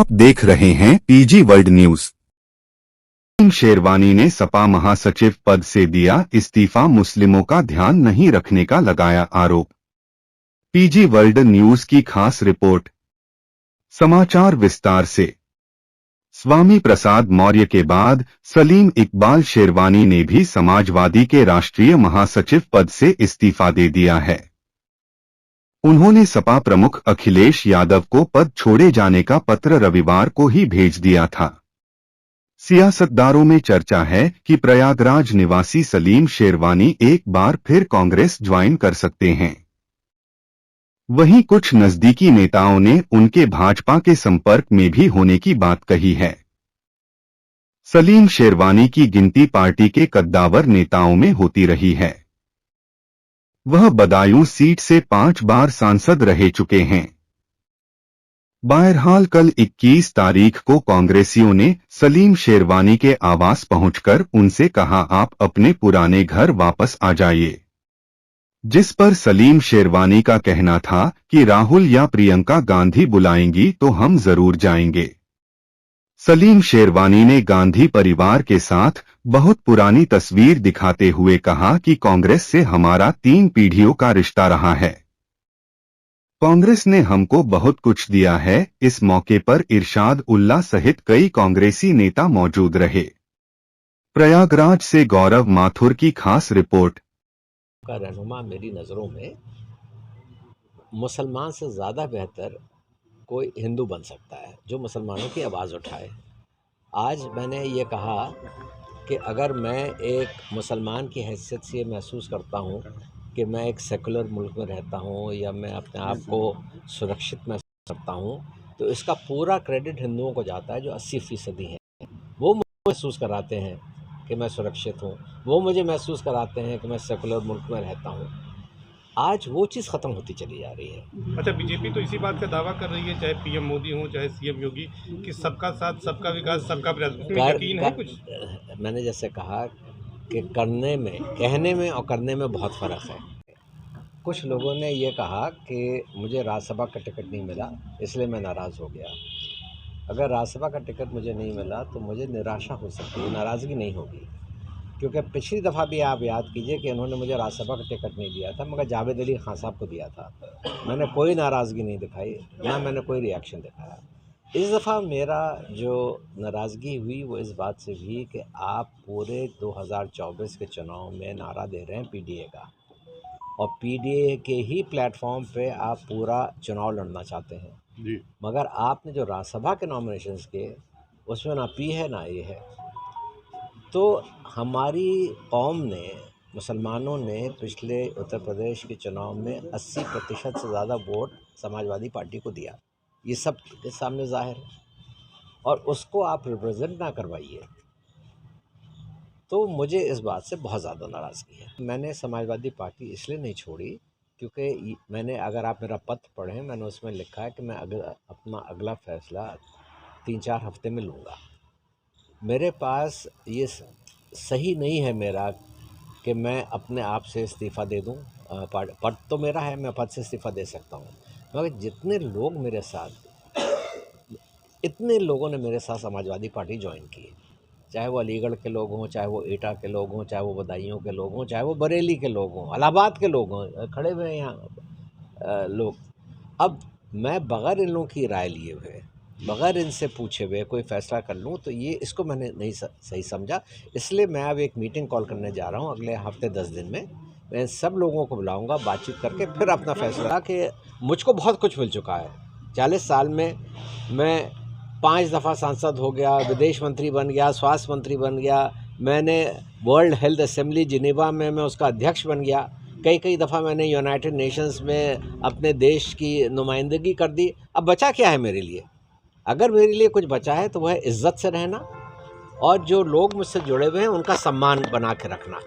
आप देख रहे हैं PG world news. Salim sherwani ने सपा महासचिव पद से दिया इस्तीफा, मुस्लिमों का ध्यान नहीं रखने का लगाया आरोप। पीजी वर्ल्ड न्यूज की खास रिपोर्ट। समाचार विस्तार से। स्वामी प्रसाद मौर्य के बाद सलीम इकबाल शेरवानी ने भी समाजवादी के राष्ट्रीय महासचिव पद से इस्तीफा दे दिया है। उन्होंने सपा प्रमुख अखिलेश यादव को पद छोड़े जाने का पत्र रविवार को ही भेज दिया था। सियासतदारों में चर्चा है कि प्रयागराज निवासी सलीम शेरवानी एक बार फिर कांग्रेस ज्वाइन कर सकते हैं। वहीं कुछ नजदीकी नेताओं ने उनके भाजपा के संपर्क में भी होने की बात कही है। सलीम शेरवानी की गिनती पार्टी के कद्दावर नेताओं में होती रही है। वह बदायूं सीट से 5 बार सांसद रह चुके हैं। बहरहाल कल 21 तारीख को कांग्रेसियों ने सलीम शेरवानी के आवास पहुंचकर उनसे कहा, आप अपने पुराने घर वापस आ जाइए। जिस पर सलीम शेरवानी का कहना था कि राहुल या प्रियंका गांधी बुलाएंगी तो हम जरूर जाएंगे। सलीम शेरवानी ने गांधी परिवार के साथ बहुत पुरानी तस्वीर दिखाते हुए कहा कि कांग्रेस से हमारा 3 पीढ़ियों का रिश्ता रहा है। कांग्रेस ने हमको बहुत कुछ दिया है। इस मौके पर इरशाद उल्लाह सहित कई कांग्रेसी नेता मौजूद रहे। प्रयागराज से गौरव माथुर की खास रिपोर्ट। का रहनुमा मेरी नज़रों में मुसलमान से ज़्यादा बेहतर कोई हिंदू बन सकता है जो मुसलमानों की आवाज़ उठाए। आज मैंने ये कहा कि अगर मैं एक मुसलमान की हैसियत से महसूस करता हूँ कि मैं एक सेकुलर मुल्क में रहता हूँ या मैं अपने आप को सुरक्षित महसूस करता हूँ, तो इसका पूरा क्रेडिट हिंदुओं को जाता है जो 80% हैं। वो मुझे महसूस कराते हैं कि मैं सुरक्षित हूँ, वो मुझे महसूस कराते हैं कि मैं सेकुलर मुल्क में रहता हूँ। आज वो चीज़ ख़त्म होती चली जा रही है। अच्छा, बीजेपी तो इसी बात का दावा कर रही है, चाहे पीएम मोदी हो चाहे सीएम योगी, कि सबका साथ, सबका विकास, सबका प्रयास। यकीन है कुछ? मैंने जैसे कहा कि करने में, कहने में और करने में बहुत फ़र्क है। कुछ लोगों ने ये कहा कि मुझे राज्यसभा का टिकट नहीं मिला इसलिए मैं नाराज़ हो गया। अगर राज्यसभा का टिकट मुझे नहीं मिला तो मुझे निराशा हो सकती है, नाराज़गी नहीं होगी। क्योंकि पिछली दफ़ा भी आप याद कीजिए कि उन्होंने मुझे राज्यसभा का टिकट नहीं दिया था, मगर जावेद अली खान साहब को दिया था। मैंने कोई नाराज़गी नहीं दिखाई, ना मैंने कोई रिएक्शन दिखाया। इस दफ़ा मेरा जो नाराज़गी हुई वो इस बात से हुई कि आप पूरे 2024 के चुनाव में नारा दे रहे हैं पीडीए का, और पीडीए के ही प्लेटफॉर्म पे आप पूरा चुनाव लड़ना चाहते हैं जी। मगर आपने जो राज्यसभा के नॉमिनेशंस किए उसमें ना पी है ना ए है। तो हमारी कौम ने, मुसलमानों ने पिछले उत्तर प्रदेश के चुनाव में 80% से ज़्यादा वोट समाजवादी पार्टी को दिया। ये सब के सामने ज़ाहिर है, और उसको आप रिप्रेजेंट ना करवाइए तो मुझे इस बात से बहुत ज़्यादा नाराज़गी है। मैंने समाजवादी पार्टी इसलिए नहीं छोड़ी क्योंकि मैंने, अगर आप मेरा पत्र पढ़ें, मैंने उसमें लिखा है कि मैं अपना अगला फ़ैसला 3-4 हफ्ते में लूँगा। मेरे पास ये सही नहीं है मेरा कि मैं अपने आप से इस्तीफ़ा दे दूँ। पद तो मेरा है, मैं पद से इस्तीफ़ा दे सकता हूँ, मगर जितने लोग मेरे साथ, इतने लोगों ने मेरे साथ समाजवादी पार्टी ज्वाइन की, चाहे वो अलीगढ़ के लोग हों, चाहे वो एटा के लोग हों, चाहे वो बदायूं के लोग हों, चाहे वो बरेली के लोग हों, इलाहाबाद के लोग हों, खड़े हुए हैं यहाँ लोग। अब मैं बग़ैर इन लोगों की राय लिए हुए, बग़ैर इनसे पूछे हुए कोई फ़ैसला कर लूँ तो ये, इसको मैंने नहीं सही समझा। इसलिए मैं अब एक मीटिंग कॉल करने जा रहा हूँ अगले हफ्ते 10 दिन में। मैं सब लोगों को बुलाऊँगा, बातचीत करके फिर अपना फ़ैसला, कि मुझको बहुत कुछ मिल चुका है। 40 साल में मैं 5 दफ़ा सांसद हो गया, विदेश मंत्री बन गया, स्वास्थ्य मंत्री बन गया, मैंने वर्ल्ड हेल्थ असेंबली जिनेवा में मैं उसका अध्यक्ष बन गया, कई दफ़ा मैंने यूनाइटेड नेशंस में अपने देश की नुमाइंदगी कर दी। अब बचा क्या है मेरे लिए? अगर मेरे लिए कुछ बचा है तो वह इज़्ज़त से रहना और जो लोग मुझसे जुड़े हुए हैं उनका सम्मान बना के रखना।